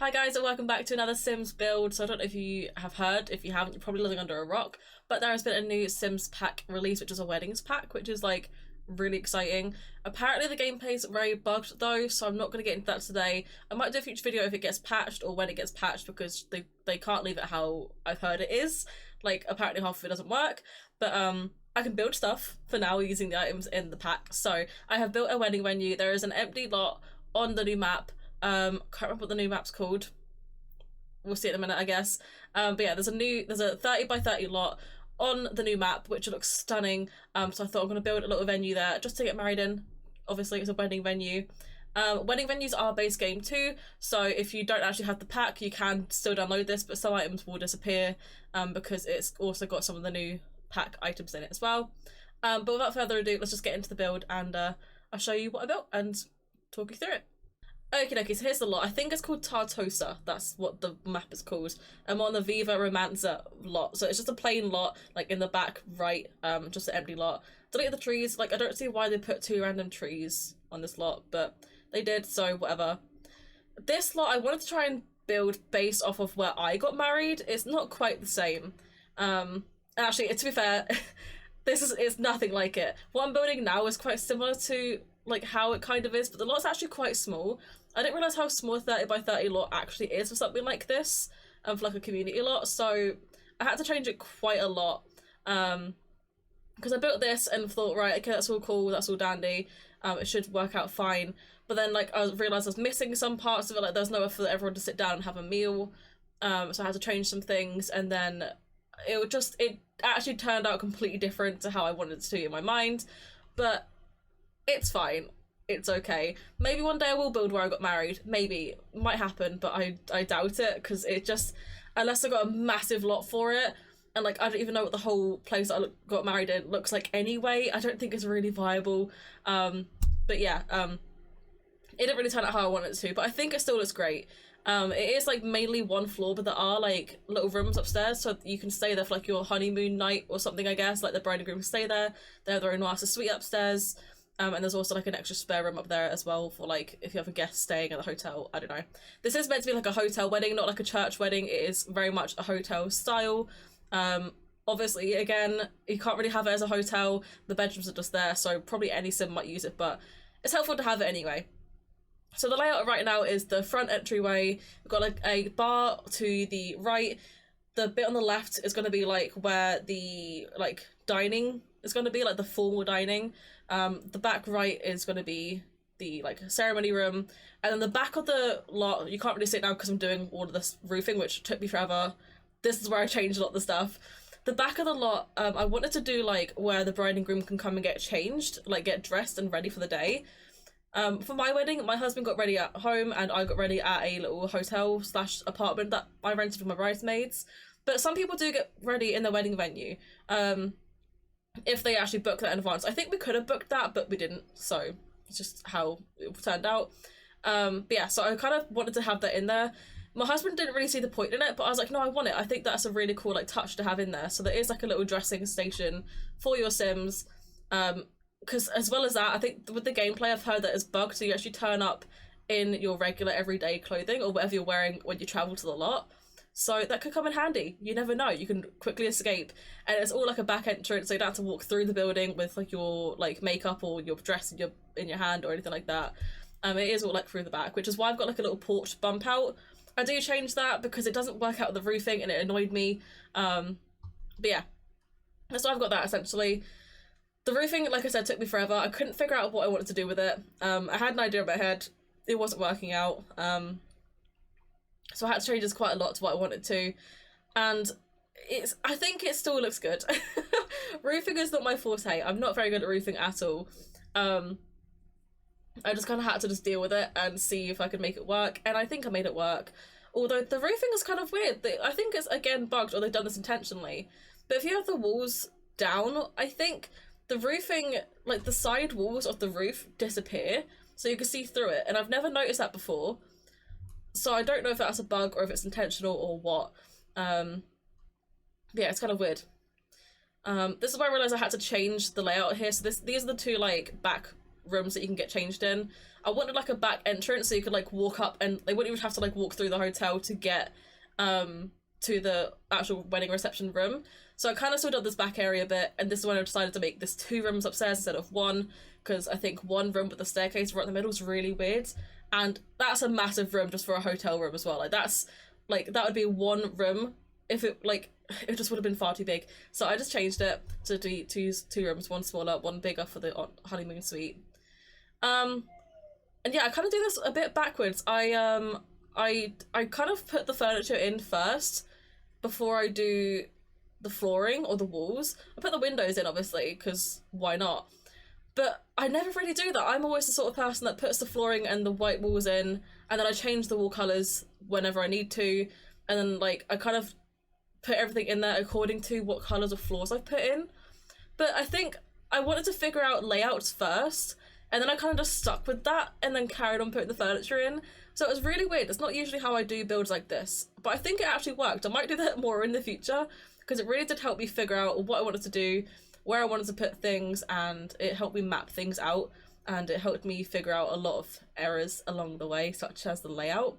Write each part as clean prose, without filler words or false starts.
Hi guys and welcome back to another Sims build. So I don't know if you have heard, if you haven't, you're probably living under a rock, but there has been a new Sims pack release, which is a weddings pack, which is like really exciting. Apparently the gameplay is very bugged though, so I'm not going to get into that today. I might do a future video if it gets patched or when it gets patched, because they can't leave it how I've heard it is. Like apparently half of it doesn't work, but I can build stuff for now using the items in the pack. So I have built a wedding venue. There is an empty lot on the new map. Can't remember what the new map's called. We'll see in a minute, I guess. But yeah, there's a 30 by 30 lot on the new map, which looks stunning. So I thought I'm gonna build a little venue there just to get married in. Obviously, it's a wedding venue. Wedding venues are base game too, so if you don't actually have the pack, you can still download this, but some items will disappear because it's also got some of the new pack items in it as well. But without further ado, let's just get into the build and I'll show you what I built and talk you through it. Okay, so here's the lot. I think it's called Tartosa. That's what the map is called. I'm on the Viva Romanza lot. So it's just a plain lot, like in the back right, just an empty lot. Delete the trees. Like, I don't see why they put 2 random trees on this lot, but they did, so whatever. This lot, I wanted to try and build based off of where I got married. It's not quite the same. And actually, to be fair, it's nothing like it. What I'm building now is quite similar to like how it kind of is, but the lot's actually quite small. I didn't realise how small 30 by 30 lot actually is for something like this, for like a community lot, so I had to change it quite a lot, because I built this and thought, right, okay, that's all cool, that's all dandy, it should work out fine, but then like I realised I was missing some parts of it, like there's nowhere for everyone to sit down and have a meal, so I had to change some things, and then it actually turned out completely different to how I wanted it to in my mind, but it's fine. It's okay. Maybe one day I will build where I got married. Maybe. Might happen, but I doubt it, because it just, unless I got a massive lot for it, and like I don't even know what the whole place I got married in looks like anyway, I don't think it's really viable. But yeah, it didn't really turn out how I wanted it to, but I think it still looks great. It is like mainly one floor, but there are like little rooms upstairs, so you can stay there for like your honeymoon night or something, I guess. Like the bride and groom can stay there. They have their own master suite upstairs. And there's also like an extra spare room up there as well for like if you have a guest staying at the hotel. I don't know. This is meant to be like a hotel wedding, not like a church wedding. It is very much a hotel style. Obviously, again, you can't really have it as a hotel. The bedrooms are just there, so probably any sim might use it, but it's helpful to have it anyway. So the layout right now is the front entryway. We've got like a bar to the right. The bit on the left is going to be like where the like dining is going to be, like the formal dining. The back right is going to be the like ceremony room, and then the back of the lot, you can't really see it now because I'm doing all of this roofing, which took me forever. This is where I changed a lot of the stuff. The back of the lot, I wanted to do like where the bride and groom can come and get changed, like get dressed and ready for the day. For my wedding, my husband got ready at home and I got ready at a little hotel / apartment that I rented for my bridesmaids. But some people do get ready in the wedding venue, if they actually book that in advance. I think we could have booked that, but we didn't, so it's just how it turned out. But yeah, so I kind of wanted to have that in there. My husband didn't really see the point in it, but I was like, no, I want it. I think that's a really cool like touch to have in there. So there is like a little dressing station for your Sims. Because as well as that, I think with the gameplay, I've heard that it's bugged, so you actually turn up in your regular everyday clothing or whatever you're wearing when you travel to the lot. So that could come in handy. You never know. You can quickly escape, and it's all like a back entrance, so you don't have to walk through the building with like your like makeup or your dress in your hand or anything like that. It is all like through the back, which is why I've got like a little porch bump out. I do change that because it doesn't work out with the roofing and it annoyed me. But yeah, so I've got that essentially. The roofing, like I said, took me forever. I couldn't figure out what I wanted to do with it. I had an idea in my head. It wasn't working out. So I had to change this quite a lot to what I wanted to, and I think it still looks good. Roofing is not my forte. I'm not very good at roofing at all. I just kind of had to just deal with it and see if I could make it work, and I think I made it work. Although the roofing is kind of weird. I think it's again bugged, or they've done this intentionally. But if you have the walls down, I think the roofing, like the side walls of the roof disappear, so you can see through it, and I've never noticed that before. So I don't know if that's a bug or if it's intentional or what. Yeah, it's kind of weird. This is where I realised I had to change the layout here. So these are the two like back rooms that you can get changed in. I wanted like a back entrance so you could like walk up and they wouldn't even have to like walk through the hotel to get to the actual wedding reception room. So I kind of sorted out this back area a bit, and this is when I decided to make this 2 rooms upstairs instead of 1, because I think 1 room with the staircase right in the middle is really weird, and that's a massive room just for a hotel room as well. Like that's like that would be 1 room if it like it just would have been far too big. So I just changed it to do two rooms, 1 smaller, 1 bigger for the honeymoon suite. And yeah, I kind of do this a bit backwards. I kind of put the furniture in first before I do the flooring or the walls. I put the windows in, obviously, because why not? But I never really do that. I'm always the sort of person that puts the flooring and the white walls in, and then I change the wall colours whenever I need to, and then like I kind of put everything in there according to what colours of floors I've put in. But I think I wanted to figure out layouts first, and then I kind of just stuck with that and then carried on putting the furniture in. So it was really weird. It's not usually how I do builds like this, but I think it actually worked. I might do that more in the future, because it really did help me figure out what I wanted to do, where I wanted to put things, and it helped me map things out, and it helped me figure out a lot of errors along the way, such as the layout.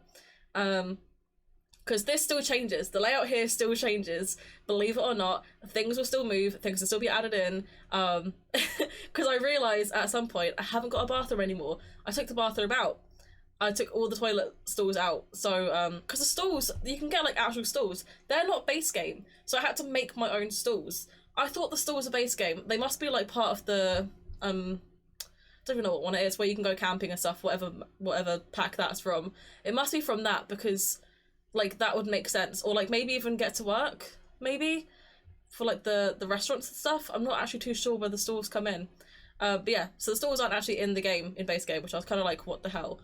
Because this still changes. The layout here still changes. Believe it or not, things will still move, things will still be added in. Because I realised at some point I haven't got a bathroom anymore. I took the bathroom out. I took all the toilet stalls out. So, because the stalls, you can get like actual stalls. They're not base game. So I had to make my own stalls. I thought the stalls are base game. They must be like part of the, I don't even know what one it is, where you can go camping and stuff, whatever pack that's from. It must be from that, because like that would make sense. Or like maybe even Get to Work, maybe, for like the restaurants and stuff. I'm not actually too sure where the stalls come in. But yeah, so the stalls aren't actually in the game, in base game, which I was kind of like, what the hell?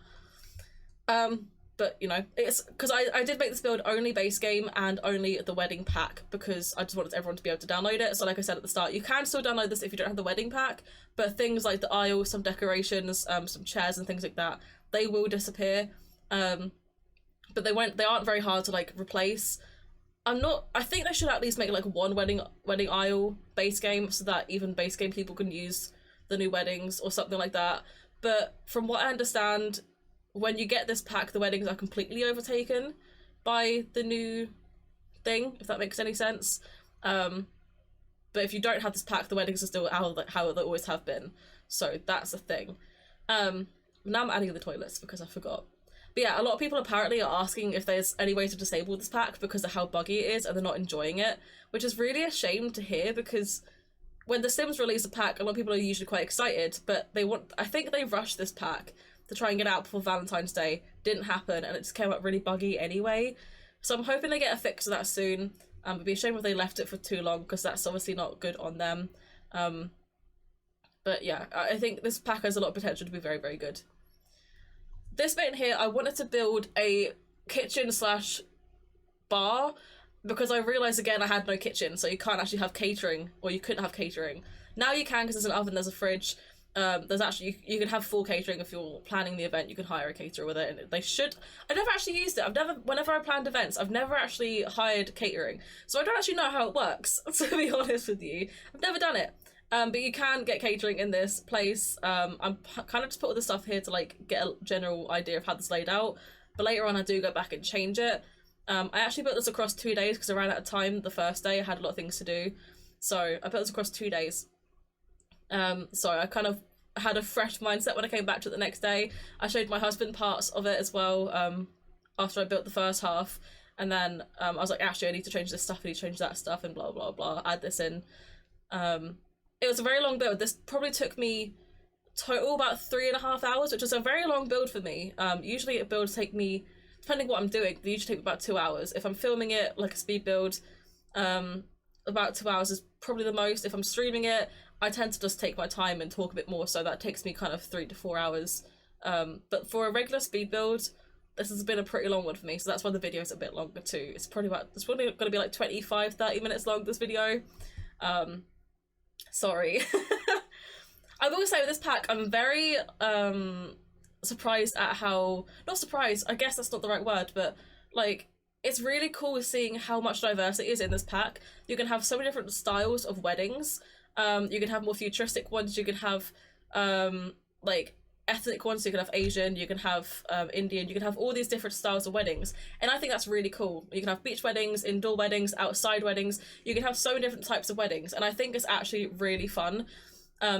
But you know, it's because I did make this build only base game and only the wedding pack, because I just wanted everyone to be able to download it. So like I said at the start, you can still download this if you don't have the wedding pack, but things like the aisle, some decorations, some chairs and things like that, they will disappear. But they aren't very hard to like replace. I think they should at least make like 1 wedding aisle base game, so that even base game people can use the new weddings or something like that. But from what I understand, when you get this pack, the weddings are completely overtaken by the new thing, if that makes any sense. But if you don't have this pack, the weddings are still how they always have been. So that's a thing. Now I'm adding the toilets because I forgot. But yeah, a lot of people apparently are asking if there's any way to disable this pack because of how buggy it is and they're not enjoying it, which is really a shame to hear, because when The Sims release a pack, a lot of people are usually quite excited, but I think they rushed this pack to try and get out before Valentine's Day. Didn't happen, and it just came out really buggy anyway. So I'm hoping they get a fix of that soon. It'd be a shame if they left it for too long, because that's obviously not good on them. But yeah, I think this pack has a lot of potential to be very, very good. This bit in here, I wanted to build a kitchen / bar, because I realised again I had no kitchen, so you can't actually have catering, or you couldn't have catering. Now you can, because there's an oven, there's a fridge. There's actually, you can have full catering if you're planning the event. You can hire a caterer with it, and I never actually used it. Whenever I planned events, I've never actually hired catering, so I don't actually know how it works, to be honest with you. I've never done it. But you can get catering in this place. I'm kind of just put all this stuff here to like get a general idea of how this laid out, but later on I do go back and change it. I actually built this across 2 days because I ran out of time the first day. I had a lot of things to do, so I built this across 2 days. So I kind of had a fresh mindset when I came back to it the next day. I showed my husband parts of it as well, after I built the first half, and then I was like, actually I need to change this stuff, I need to change that stuff, and blah blah blah, add this in. It was a very long build. This probably took me total about 3.5 hours, which is a very long build for me. Usually builds take me, depending what I'm doing, they usually take me about 2 hours. If I'm filming it like a speed build, about 2 hours is probably the most. If I'm streaming it, I tend to just take my time and talk a bit more, so that takes me kind of 3 to 4 hours. But for a regular speed build, this has been a pretty long one for me, so that's why the video is a bit longer too. It's probably going to be like 25-30 minutes long, this video. Sorry. I will say with this pack, I'm very surprised at how, not surprised, I guess that's not the right word, but like, it's really cool seeing how much diversity is in this pack. You can have so many different styles of weddings. You can have more futuristic ones, you can have like ethnic ones. So you can have Asian, you can have Indian, you can have all these different styles of weddings, and I think that's really cool. You can have beach weddings, indoor weddings, outside weddings. You can have so many different types of weddings, and I think it's actually really fun.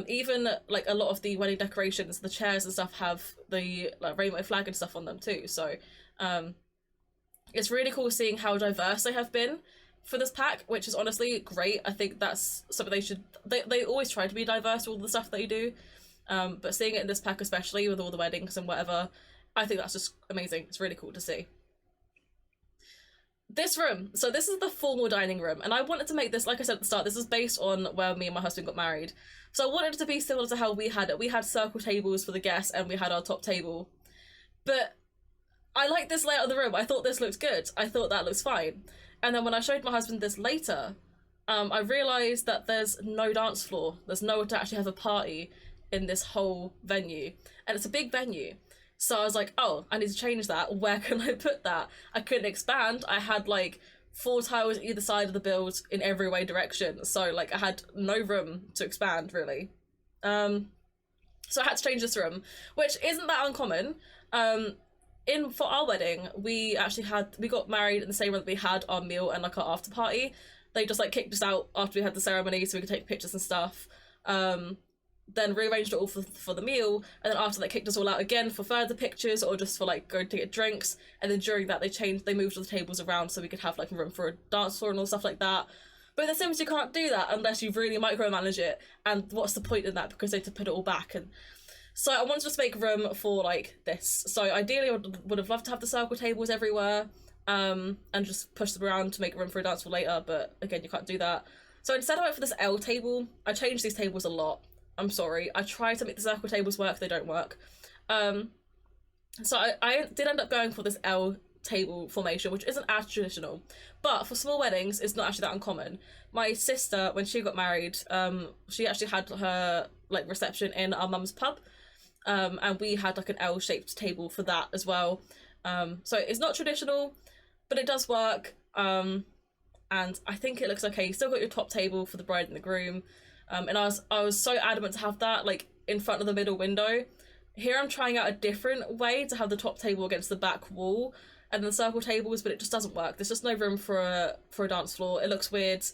Even like a lot of the wedding decorations, the chairs and stuff have the like rainbow flag and stuff on them too. So it's really cool seeing how diverse they have been for this pack, which is honestly great. I think that's something they always try to be diverse with all the stuff they do. But seeing it in this pack, especially with all the weddings and whatever, I think that's just amazing. It's really cool to see. This room, so this is the formal dining room, and I wanted to make this, like I said at the start, this is based on where me and my husband got married. So I wanted it to be similar to how we had it. We had circle tables for the guests and we had our top table. But I like this layout of the room. I thought this looked good. I thought that looks fine. And then when I showed my husband this later, I realised that there's no dance floor. There's nowhere to actually have a party in this whole venue. And it's a big venue. So I was like, oh, I need to change that. Where can I put that? I couldn't expand. I had like 4 tiles either side of the build in every way direction. So like I had no room to expand really. So I had to change this room, which isn't that uncommon. For our wedding, we got married in the same room that we had our meal and like our after party. They just like kicked us out after we had the ceremony so we could take pictures and stuff. Then rearranged it all for the meal, and then after that kicked us all out again for further pictures or just for like going to get drinks. And then during that they moved all the tables around so we could have like room for a dance floor and all stuff like that. But in The Sims you can't do that unless you really micromanage it, and what's the point in that, because they had to put it all back. And so I wanted to just make room for like this. So ideally I would have loved to have the circle tables everywhere, and just push them around to make room for a dance floor later, but again you can't do that. So instead I went for this L table. I changed these tables a lot. I'm sorry. I tried to make the circle tables work, they don't work. So I did end up going for this L table formation, which isn't as traditional. But for small weddings, it's not actually that uncommon. My sister, when she got married, she actually had her like reception in our mum's pub. And we had like an L-shaped table for that as well. So it's not traditional, but it does work. And I think it looks okay. You still got your top table for the bride and the groom. And I was so adamant to have that like in front of the middle window. Here I'm trying out a different way to have the top table against the back wall and the circle tables, but it just doesn't work. There's just no room for a dance floor. It looks weird.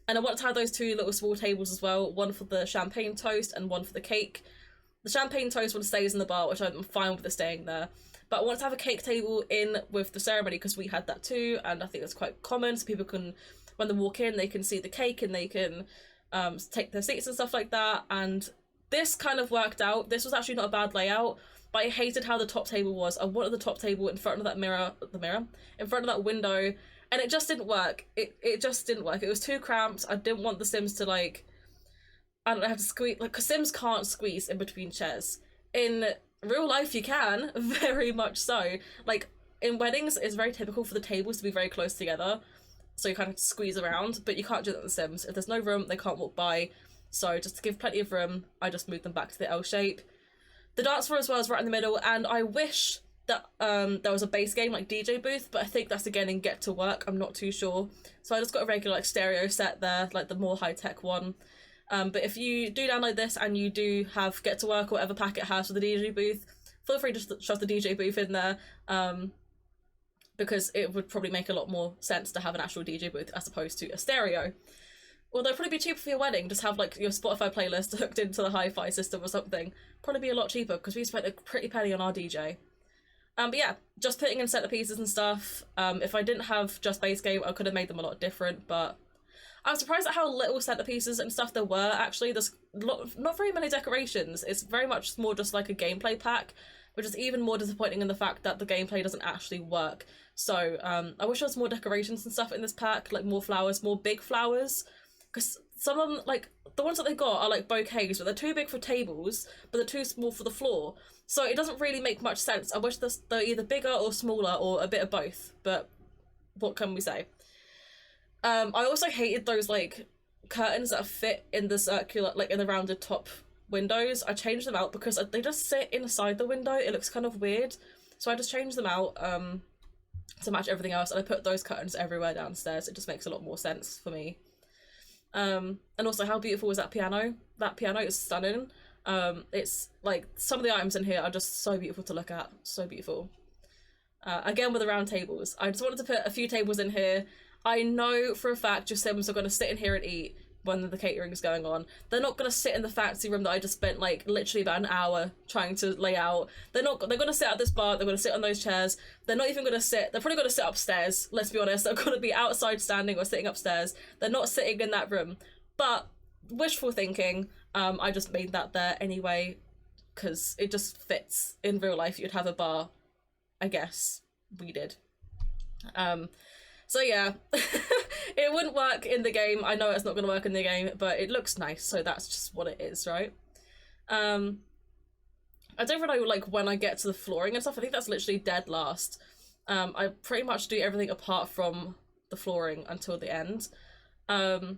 And I want to have those 2 little small tables as well, one for the champagne toast and one for the cake. The champagne toast one stays in the bar, which I'm fine with it staying there. But I want to have a cake table in with the ceremony because we had that too, and I think that's quite common, so people can, when they walk in, they can see the cake and they can take their seats and stuff like that. And this kind of worked out. This was actually not a bad layout, but I hated how the top table was. I wanted the top table in front of that in front of that window, and it just didn't work. It just didn't work. It was too cramped. I didn't want the Sims to like, I don't know, have to squeeze, like, because Sims can't squeeze in between chairs. In real life you can, very much so. Like in weddings it's very typical for the tables to be very close together, so you kind of squeeze around, but you can't do that in The Sims. If there's no room, they can't walk by. So just to give plenty of room, I just moved them back to the L shape. The dance floor as well is right in the middle, and I wish that there was a base game like DJ booth, but I think that's again in Get to Work. I'm not too sure. So I just got a regular like stereo set there, like the more high-tech one. But if you do download this and you do have Get to Work or whatever pack it has for the DJ booth, feel free to shove the DJ booth in there. Because it would probably make a lot more sense to have an actual DJ booth as opposed to a stereo. Although it'd probably be cheaper for your wedding, just have like your Spotify playlist hooked into the hi-fi system or something. Probably be a lot cheaper because we spent a pretty penny on our DJ. But yeah, just putting in centerpieces and stuff. If I didn't have just base game, I could have made them a lot different, but I was surprised at how little centerpieces and stuff there were, actually. There's not very many decorations. It's very much more just like a gameplay pack, which is even more disappointing in the fact that the gameplay doesn't actually work. So I wish there was more decorations and stuff in this pack, like more flowers, more big flowers, because some of them, like the ones that they got are like bouquets, but they're too big for tables, but they're too small for the floor. So it doesn't really make much sense. I wish they're either bigger or smaller or a bit of both, but what can we say? I also hated those like curtains that fit in the circular, like in the rounded top windows. I changed them out because they just sit inside the window. It looks kind of weird, so I just changed them out to match everything else, and I put those curtains everywhere downstairs. It just makes a lot more sense for me. And also, how beautiful was that piano? That piano is stunning. It's like some of the items in here are just so beautiful to look at, so beautiful. Again with the round tables, I just wanted to put a few tables in here. I know for a fact your Sims are going to sit in here and eat when the catering is going on. They're not going to sit in the fancy room that I just spent like literally about an hour trying to lay out. They're going to sit at this bar, they're going to sit on those chairs. They're not even going to sit, they're probably going to sit upstairs, let's be honest. They're going to be outside standing or sitting upstairs. They're not sitting in that room. But wishful thinking, I just made that there anyway because it just fits. In real life you'd have a bar, I guess. We did. So yeah, it wouldn't work in the game. I know it's not going to work in the game, but it looks nice, so that's just what it is, right? I don't really know, like, when I get to the flooring and stuff. I think that's literally dead last. I pretty much do everything apart from the flooring until the end. But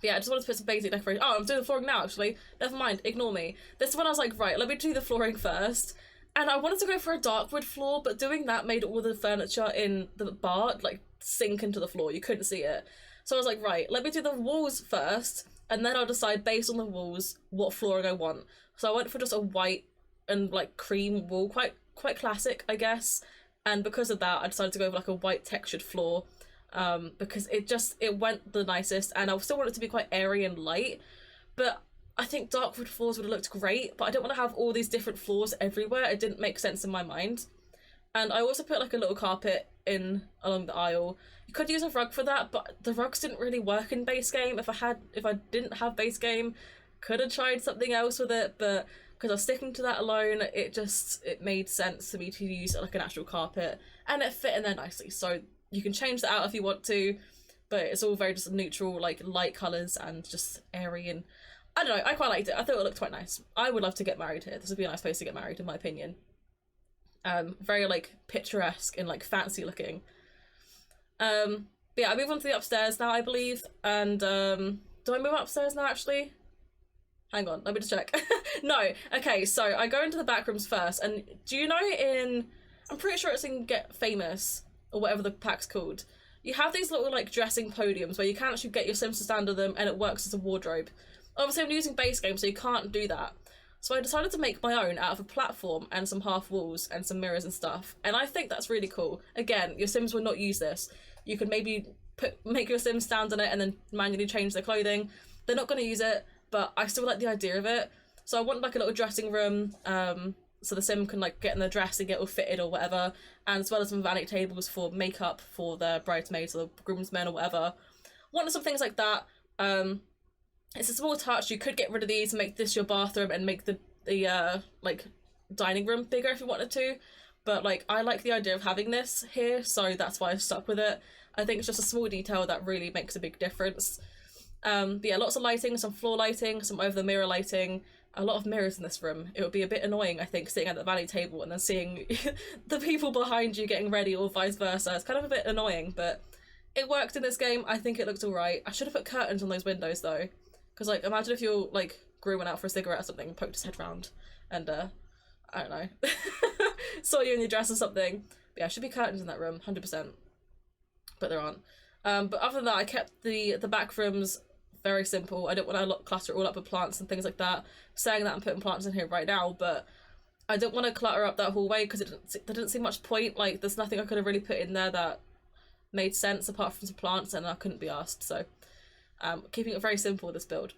yeah, I just wanted to put some basic decoration. Oh, I'm doing the flooring now, actually. Never mind, ignore me. This one I was like, right, let me do the flooring first. And I wanted to go for a dark wood floor, but doing that made all the furniture in the bar, like, sink into the floor. You couldn't see it. So I was like, right, let me do the walls first, and then I'll decide based on the walls what flooring I want. So I went for just a white and, like, cream wall, quite classic, I guess. And because of that, I decided to go for, like, a white textured floor, because it went the nicest, and I still want it to be quite airy and light, but I think dark wood floors would have looked great, but I don't want to have all these different floors everywhere. It didn't make sense in my mind. And I also put like a little carpet in along the aisle. You could use a rug for that, but the rugs didn't really work in base game. If I didn't have base game, could have tried something else with it, but because I was sticking to that alone, it made sense for me to use like an actual carpet, and it fit in there nicely. So you can change that out if you want to, but it's all very just neutral, like light colours and just airy, and I don't know, I quite liked it. I thought it looked quite nice. I would love to get married here. This would be a nice place to get married, in my opinion. Very, like, picturesque and, like, fancy looking. But yeah, I move on to the upstairs now, I believe. And, do I move upstairs now, actually? Hang on, let me just check. No, okay, so I go into the back rooms first. And do you know I'm pretty sure it's in Get Famous, or whatever the pack's called. You have these little, like, dressing podiums where you can actually get your Sims to stand on them, and it works as a wardrobe. Obviously I'm using base game, so you can't do that. So I decided to make my own out of a platform and some half walls and some mirrors and stuff. And I think that's really cool. Again, your Sims will not use this. You could maybe make your Sims stand on it and then manually change their clothing. They're not going to use it, but I still like the idea of it. So I want like a little dressing room, so the Sim can like get in their dress and get all fitted or whatever. And as well as some vanity tables for makeup for the bridesmaids or the groomsmen or whatever. Wanted some things like that. It's a small touch. You could get rid of these and make this your bathroom and make the like dining room bigger if you wanted to, but like I like the idea of having this here, so that's why I stuck with it. I think it's just a small detail that really makes a big difference. But yeah, lots of lighting, some floor lighting, some over the mirror lighting, a lot of mirrors in this room. It would be a bit annoying, I think, sitting at the vanity table and then seeing the people behind you getting ready or vice versa. It's kind of a bit annoying, but it worked in this game. I think it looked alright. I should have put curtains on those windows though. Because, like, imagine if your, like, Gru went out for a cigarette or something and poked his head round and, I don't know, saw you in your dress or something. But yeah, should be curtains in that room, 100%. But there aren't. But other than that, I kept the back rooms very simple. I don't want to clutter it all up with plants and things like that. Saying that I'm putting plants in here right now, but I don't want to clutter up that hallway because there didn't seem much point. Like, there's nothing I could have really put in there that made sense apart from some plants, and I couldn't be asked, so... keeping it very simple, this build.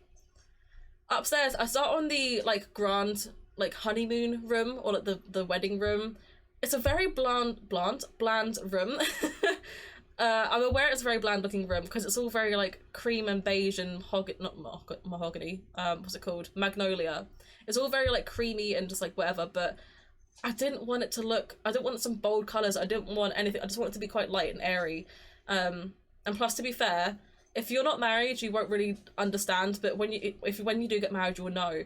Upstairs, I start on the, like, grand, like, honeymoon room, or, like, the wedding room. It's a very bland room. I'm aware it's a very bland-looking room, because it's all very, like, cream and beige and mahogany, what's it called? Magnolia. It's all very, like, creamy and just, like, whatever, but I didn't want it to look... I didn't want some bold colours, I didn't want anything, I just want it to be quite light and airy. And plus, to be fair... If you're not married, you won't really understand, but when you do get married, you will know.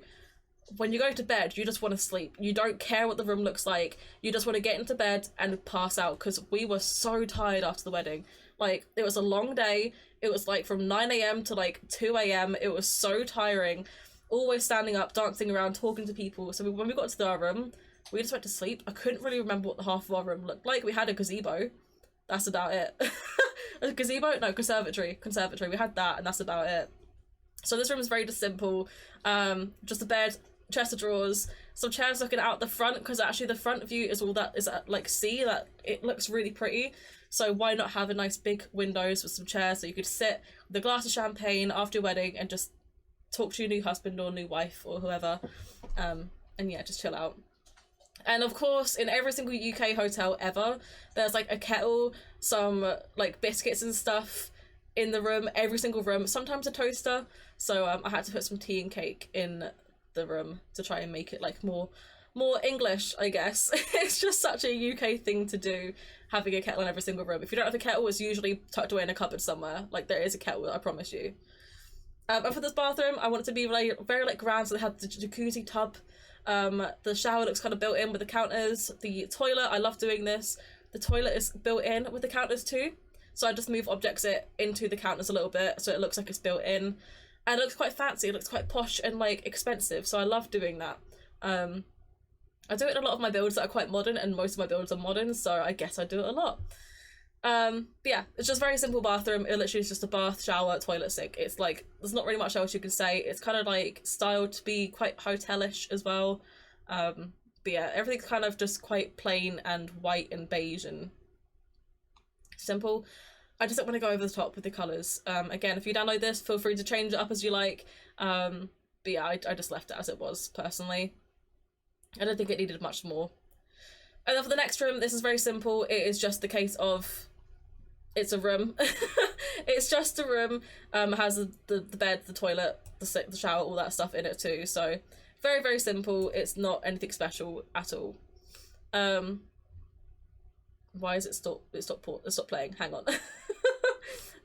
When you go to bed, you just want to sleep. You don't care what the room looks like. You just want to get into bed and pass out, because we were so tired after the wedding. Like, it was a long day. It was, like, from 9 a.m. to, like, 2 a.m. It was so tiring. Always standing up, dancing around, talking to people. So when we got to our room, we just went to sleep. I couldn't really remember what the half of our room looked like. We had a gazebo. That's about it. A gazebo? No, conservatory. We had that, and that's about it. So this room is very just simple. Just a bed, chest of drawers, some chairs looking out the front, because actually the front view is all that is like sea, that it looks really pretty. So why not have a nice big windows with some chairs so you could sit with a glass of champagne after your wedding and just talk to your new husband or new wife or whoever, and yeah, just chill out. And of course, in every single UK hotel ever, there's like a kettle, some like biscuits and stuff in the room, every single room, sometimes a toaster. So I had to put some tea and cake in the room to try and make it like more English, I guess. It's just such a UK thing to do, having a kettle in every single room. If you don't have a kettle, it's usually tucked away in a cupboard somewhere. Like, there is a kettle, I promise you. And for this bathroom, I want it to be like very like grand, so they have the jacuzzi tub. The shower looks kind of built in with the counters. The toilet, I love doing this. The toilet is built in with the counters too. So I just move objects into the counters a little bit so it looks like it's built in. And it looks quite fancy, it looks quite posh and like expensive, so I love doing that. I do it in a lot of my builds that are quite modern, and most of my builds are modern, so I guess I do it a lot. But yeah, it's just a very simple bathroom. It literally is just a bath, shower, toilet, sink. It's like, there's not really much else you can say. It's kind of like styled to be quite hotelish as well. But yeah, everything's kind of just quite plain and white and beige and simple. I just don't want to go over the top with the colours. Again, if you download this, feel free to change it up as you like. But yeah, I just left it as it was, personally. I don't think it needed much more. And then for the next room, this is very simple. It is just the case of, it's a room. It's just a room. It has the bed, the toilet, the shower, all that stuff in it too. So very, very simple. It's not anything special at all. Why is it stopped playing? Hang on.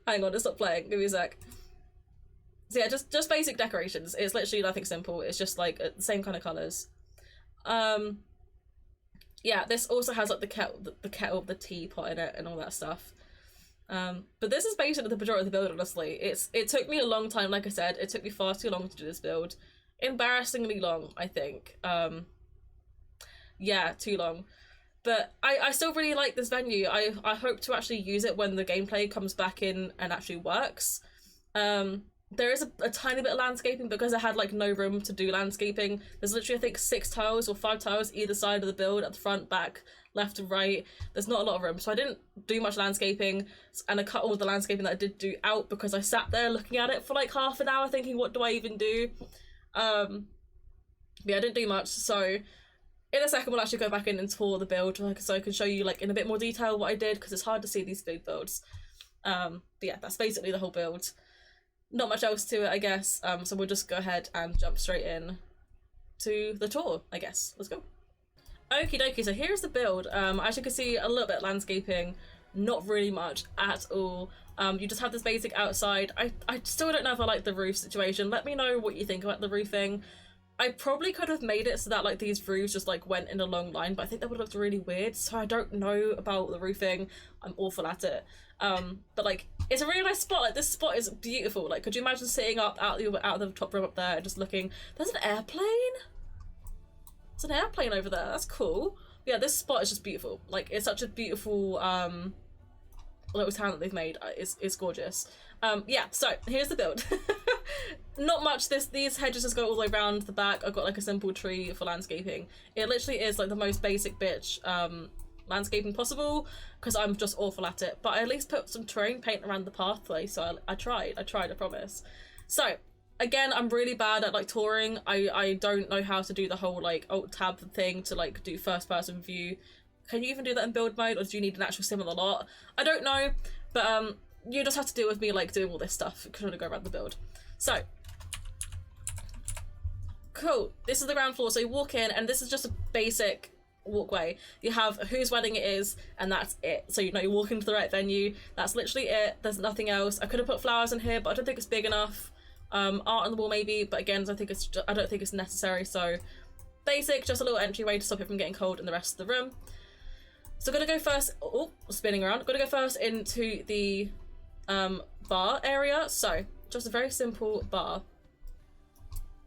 Hang on, it stopped playing. Give me a sec. So yeah, just basic decorations. It's literally nothing simple. It's just like the same kind of colours. Yeah, this also has like the kettle, the teapot in it and all that stuff. But this is basically the majority of the build, honestly. It took me a long time, like I said, it took me far too long to do this build. Embarrassingly long, I think. Yeah, too long. But I still really like this venue. I hope to actually use it when the gameplay comes back in and actually works. There is a tiny bit of landscaping because I had like no room to do landscaping. There's literally, I think, 6 tiles or 5 tiles either side of the build, at the front, back, left and right. There's not a lot of room, so I didn't do much landscaping, and I cut all the landscaping that I did do out because I sat there looking at it for like half an hour thinking, what do I even do? Yeah, I didn't do much, so in a second we'll actually go back in and tour the build, so I can show you like in a bit more detail what I did, because it's hard to see these big builds. But yeah, that's basically the whole build. Not much else to it, I guess. So we'll just go ahead and jump straight in to the tour, I guess. Let's go. Okie dokie, so here's the build. As you can see, a little bit of landscaping, not really much at all. You just have this basic outside. I still don't know if I like the roof situation. Let me know what you think about the roofing. I probably could have made it so that like these roofs just like went in a long line, but I think that would have looked really weird, so I don't know about the roofing. I'm awful at it. But like, it's a really nice spot. Like, this spot is beautiful. Like, could you imagine sitting up out of the top room up there and just looking? There's an airplane? There's an airplane over there. That's cool. But yeah, this spot is just beautiful. Like, it's such a beautiful little town that they've made. It's gorgeous. Yeah, so here's the build. Not much. These hedges just go all the way around the back. I've got like a simple tree for landscaping. It literally is like the most basic bitch landscaping possible, because I'm just awful at it. But I at least put some terrain paint around the pathway, so I tried, I promise. So again, I'm really bad at like touring. I don't know how to do the whole like alt tab thing to like do first person view. Can you even do that in build mode, or do you need an actual sim of the lot? I don't know, but you just have to deal with me like doing all this stuff trying to go around the build. So cool, this is the ground floor. So you walk in, and this is just a basic walkway. You have whose wedding it is, and that's it. So you know you're walking to the right venue. That's literally it. There's nothing else. I could have put flowers in here, but I don't think it's big enough. Art on the wall maybe, but again, I don't think it's necessary. So basic, just a little entryway to stop it from getting cold in the rest of the room. So I'm gonna go first. Oh, spinning around. I'm gonna go first into the bar area. So just a very simple bar.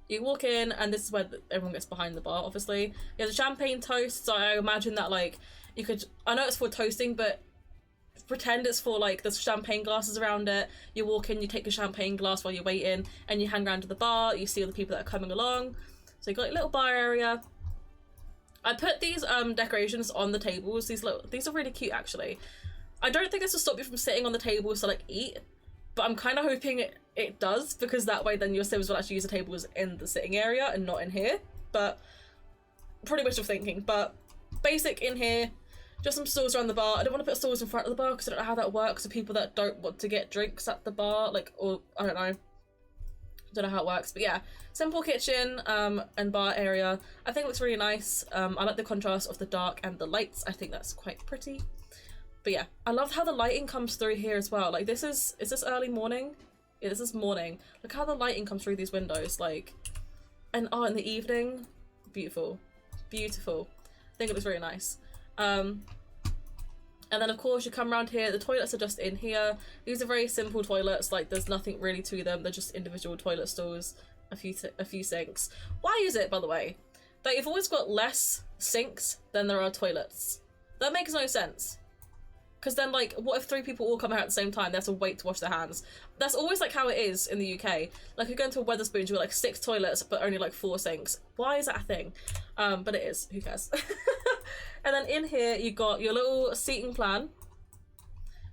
You walk in, and this is where everyone gets behind the bar, obviously. You have the champagne toast, so I imagine that, like, you could... I know it's for toasting, but pretend it's for like, there's champagne glasses around it. You walk in, you take a champagne glass while you're waiting, and you hang around to the bar. You see all the people that are coming along. So you got a little bar area. I put these decorations on the tables. These are really cute actually. I don't think this will stop you from sitting on the tables to like eat, but I'm kind of hoping it does, because that way then your Sims will actually use the tables in the sitting area and not in here. But pretty much of thinking. But basic in here, just some stools around the bar. I don't want to put stools in front of the bar because I don't know how that works for people that don't want to get drinks at the bar, like, or I don't know how it works. But yeah, simple kitchen and bar area. I think it looks really nice. I like the contrast of the dark and the lights. I think that's quite pretty. But yeah, I love how the lighting comes through here as well. Like, is this early morning? Yeah, this is morning. Look how the lighting comes through these windows, like, and oh, in the evening, beautiful, beautiful. I think it looks really nice. And then of course you come around here, the toilets are just in here. These are very simple toilets, like there's nothing really to them, they're just individual toilet stalls, a few sinks. Why is it, by the way, that you've always got less sinks than there are toilets? That makes no sense. Because then, like, what if 3 people all come out at the same time? They have to wait to wash their hands. That's always, like, how it is in the UK. Like, you go into a Wetherspoons, you've got, like, 6 toilets, but only, like, 4 sinks. Why is that a thing? But it is. Who cares? And then in here, you got your little seating plan.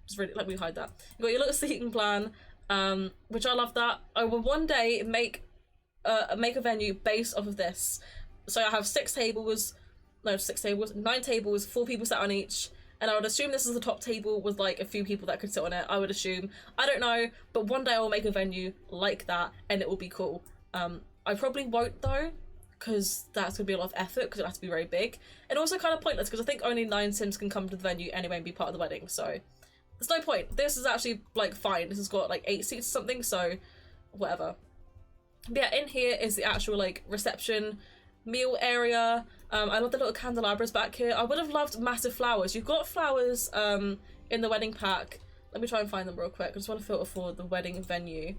Just really, let me hide that. You got your little seating plan, which I love that. I will one day make a venue based off of this. So I have 9 tables, 4 people sat on each. And I would assume this is the top table with like a few people that could sit on it. I would assume. I don't know, but one day I will make a venue like that and it will be cool. I probably won't though, because that's going to be a lot of effort because it has to be very big. And also kind of pointless because I think only 9 Sims can come to the venue anyway and be part of the wedding. So there's no point. This is actually like fine. This has got like 8 seats or something, so whatever. But yeah, in here is the actual like reception meal area. I love the little candelabras back here. I would have loved massive flowers. You've got flowers in the wedding pack. Let me try and find them real quick. I just want to filter for the wedding venue.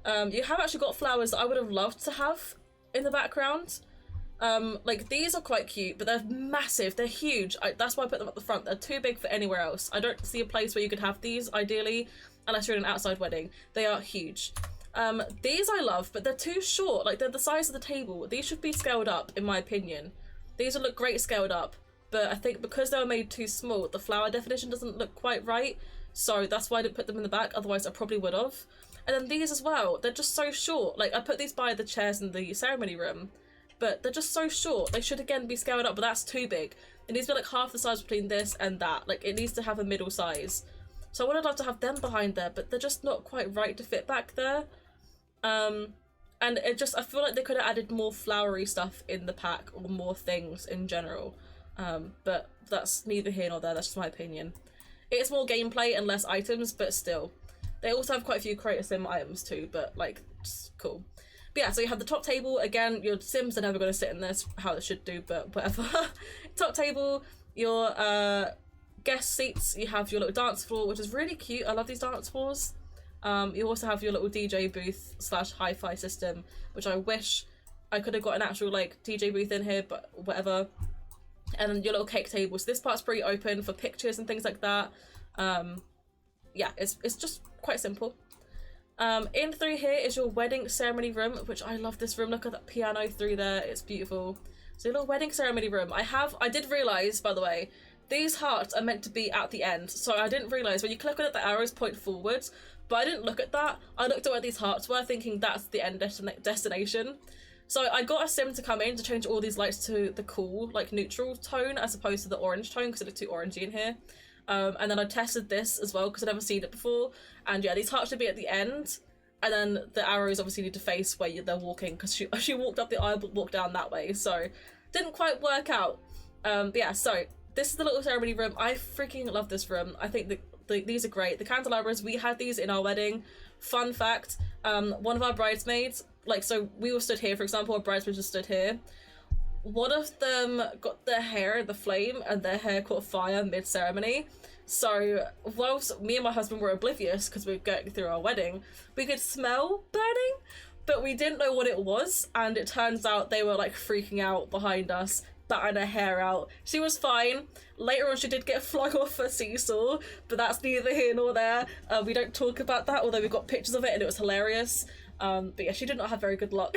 You have actually got flowers that I would have loved to have in the background. Like these are quite cute, but they're massive. They're huge. That's why I put them at the front. They're too big for anywhere else. I don't see a place where you could have these ideally unless you're in an outside wedding. They are huge. These I love, but they're too short. Like, they're the size of the table. These should be scaled up, in my opinion. These would look great scaled up, but I think because they were made too small, the flower definition doesn't look quite right, so that's why I didn't put them in the back, otherwise I probably would have. And then these as well, they're just so short. Like, I put these by the chairs in the ceremony room, but they're just so short. They should, again, be scaled up, but that's too big. It needs to be, like, half the size between this and that. Like, it needs to have a middle size. So I would have loved to have them behind there, but they're just not quite right to fit back there. And it just, I feel like they could have added more flowery stuff in the pack, or more things in general. But that's neither here nor there, that's just my opinion. It's more gameplay and less items, but still. They also have quite a few Creator Sim items too, but like, just cool. But yeah, so you have the top table, again, your Sims are never going to sit in this, how it should do, but whatever. Top table, your guest seats, you have your little dance floor, which is really cute, I love these dance floors. You also have your little DJ booth / hi-fi system, which I wish I could have got an actual like DJ booth in here, but whatever. And then your little cake table. So this part's pretty open for pictures and things like that. Yeah, it's just quite simple. In through here is your wedding ceremony room, which I love this room. Look at that piano through there, it's beautiful. So your little wedding ceremony room. I did realise, by the way, these hearts are meant to be at the end. So I didn't realise when you click on it, the arrows point forwards. But I didn't look at that. I looked at where these hearts were, thinking that's the end destination. So I got a sim to come in to change all these lights to the cool, like neutral tone, as opposed to the orange tone, because it looked too orangey in here. And then I tested this as well, because I'd never seen it before. And yeah, these hearts should be at the end. And then the arrows obviously need to face where they're walking, because she walked up the aisle but walked down that way. So didn't quite work out. But yeah, so this is the little ceremony room. I freaking love this room. I think these are great. The candelabras, we had these in our wedding. Fun fact, one of our bridesmaids, like, so we were stood here, for example, our bridesmaids just stood here. One of them got their hair in the flame and their hair caught fire mid-ceremony. So whilst me and my husband were oblivious because we were going through our wedding, we could smell burning, but we didn't know what it was, and it turns out they were like freaking out behind us. batting her hair out. She was fine. Later on, she did get flung off a seesaw, but that's neither here nor there. We don't talk about that, although we got pictures of it and it was hilarious. But yeah, she did not have very good luck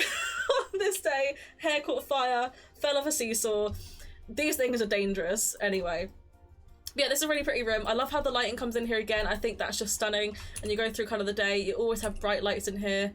on this day. Hair caught fire, fell off a seesaw. These things are dangerous anyway. But yeah, this is a really pretty room. I love how the lighting comes in here again. I think that's just stunning. And you go through kind of the day, you always have bright lights in here.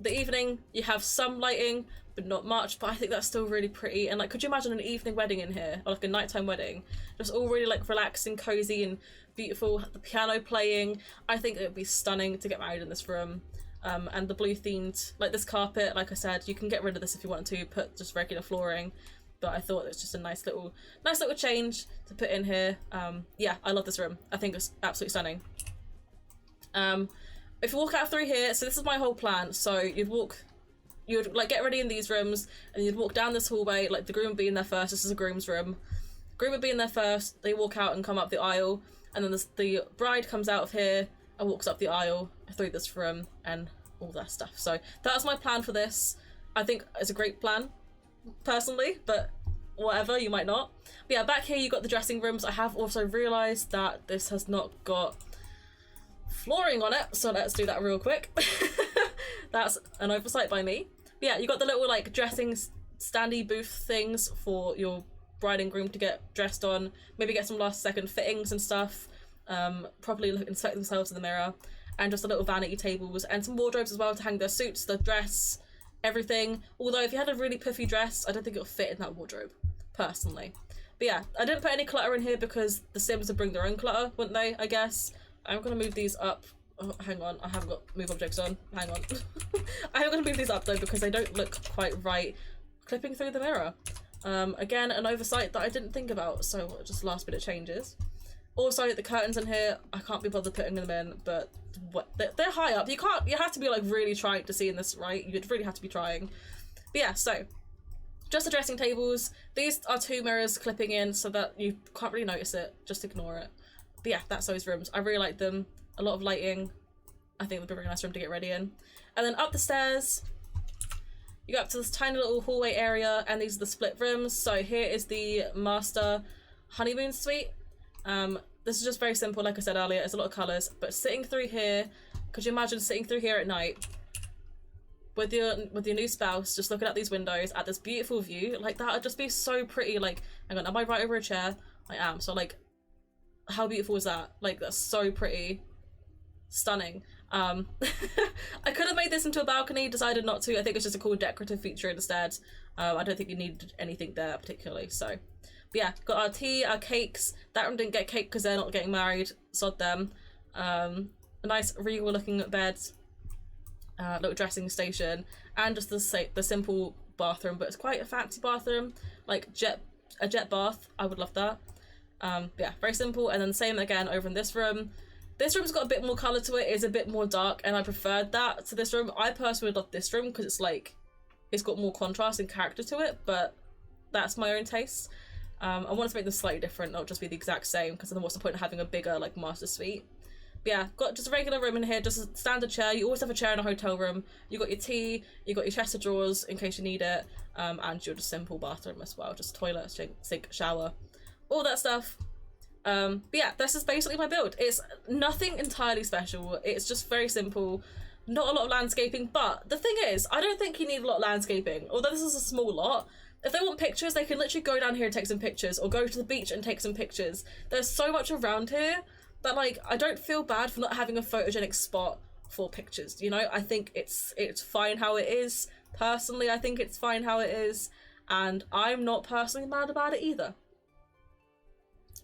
The evening, you have some lighting, but not much, but I think that's still really pretty. And like, could you imagine an evening wedding in here, or like a nighttime wedding? Just all really like relaxing, cozy and beautiful. The piano playing. I think it would be stunning to get married in this room. And the blue themed, like this carpet, like I said, you can get rid of this if you want to, put just regular flooring. But I thought it's just a nice little change to put in here. Yeah, I love this room. I think it's absolutely stunning. If you walk out through here, so this is my whole plan. So you'd like get ready in these rooms, and you'd walk down this hallway. Like the groom would be in there first. This is a groom's room. Groom would be in there first. They walk out and come up the aisle, and then the bride comes out of here and walks up the aisle through this room and all that stuff. So that's my plan for this. I think it's a great plan, personally, but whatever, you might not. But yeah, back here you got the dressing rooms. I have also realised that this has not got flooring on it, so let's do that real quick. That's an oversight by me. But yeah, you got the little like dressing standy booth things for your bride and groom to get dressed on, maybe get some last second fittings and stuff, properly inspect themselves in the mirror, and just a little vanity tables and some wardrobes as well to hang their suits, their dress, everything. Although if you had a really puffy dress, I don't think it'll fit in that wardrobe, personally. But yeah, I didn't put any clutter in here because the Sims would bring their own clutter, wouldn't they, I guess. I'm gonna move these up. Oh, hang on, I haven't got move objects on. Hang on. I am gonna move these up though because they don't look quite right clipping through the mirror. Again, an oversight that I didn't think about, so just last minute changes. Also, the curtains in here, I can't be bothered putting them in, but they're high up. You have to be like really trying to see in this, right? You'd really have to be trying. But yeah, so just the dressing tables. These are 2 mirrors clipping in so that you can't really notice it. Just ignore it. But yeah, that's those rooms. I really like them. A lot of lighting. I think it would be a very nice room to get ready in. And then up the stairs, you go up to this tiny little hallway area, and these are the split rooms. So here is the master honeymoon suite. This is just very simple, like I said earlier. It's a lot of colours, but sitting through here, could you imagine sitting through here at night with your new spouse, just looking at these windows at this beautiful view? Like that would just be so pretty. Like, hang on, am I right over a chair? I am. So like, how beautiful is that? Like, that's so pretty. Stunning. I could have made this into a balcony, decided not to. I think it's just a cool decorative feature instead. I don't think you needed anything there particularly, so. But yeah, got our tea, our cakes. That one didn't get cake because they're not getting married. Sod them. A nice regal looking bed. Little dressing station. And just the simple bathroom, but it's quite a fancy bathroom. Like a jet bath. I would love that. Yeah, very simple. And then same again over in this room. This room's got a bit more colour to it. It's a bit more dark, and I preferred that to this room. I personally love this room because it's like, it's got more contrast and character to it, but that's my own taste. I wanted to make them slightly different, not just be the exact same, because then what's the point of having a bigger like master suite? But yeah, got just a regular room in here, just a standard chair. You always have a chair in a hotel room. You got your tea, you got your chest of drawers in case you need it, and your just simple bathroom as well, just toilet, sink, shower, all that stuff. But yeah, this is basically my build. It's nothing entirely special. It's just very simple. Not a lot of landscaping, but the thing is, I don't think you need a lot of landscaping. Although this is a small lot, if they want pictures, they can literally go down here and take some pictures, or go to the beach and take some pictures. There's so much around here that like, I don't feel bad for not having a photogenic spot for pictures, you know? I think it's fine how it is. Personally, I think it's fine how it is, and I'm not personally mad about it either.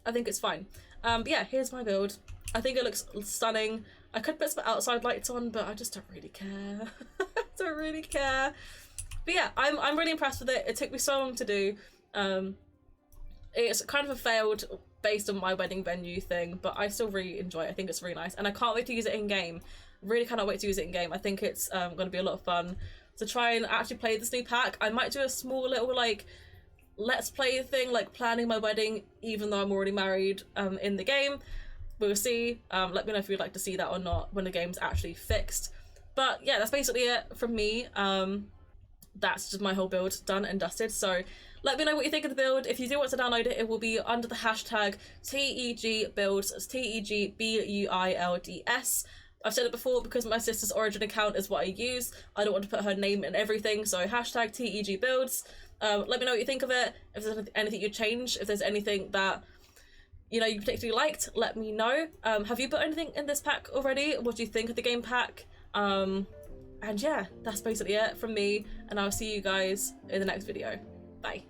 I think it's fine. But yeah, here's my build. I think it looks stunning. I could put some outside lights on, but I just don't really care. I don't really care. But yeah, I'm really impressed with it. It took me so long to do. It's kind of a failed based on my wedding venue thing, but I still really enjoy it. I think it's really nice, and I can't wait to use it in game. Really cannot wait to use it in game. I think it's going to be a lot of fun to try and actually play this new pack. I might do a small little like let's play thing, like planning my wedding, even though I'm already married, in the game. We'll see. Let me know if you'd like to see that or not when the game's actually fixed. But yeah, that's basically it from me. That's just my whole build done and dusted. So Let me know what you think of the build. If you do want to download it, it will be under the hashtag TEGBuilds. It's TEGBUILDS. I've said it before, because my sister's Origin account is what I use, I don't want to put her name in everything, so hashtag TEGBuilds. Let me know what you think of it. If there's anything you'd change, if there's anything that you particularly liked, let me know. Have you put anything in this pack already? What do you think of the game pack? And yeah, that's basically it from me, and I'll see you guys in the next video. Bye.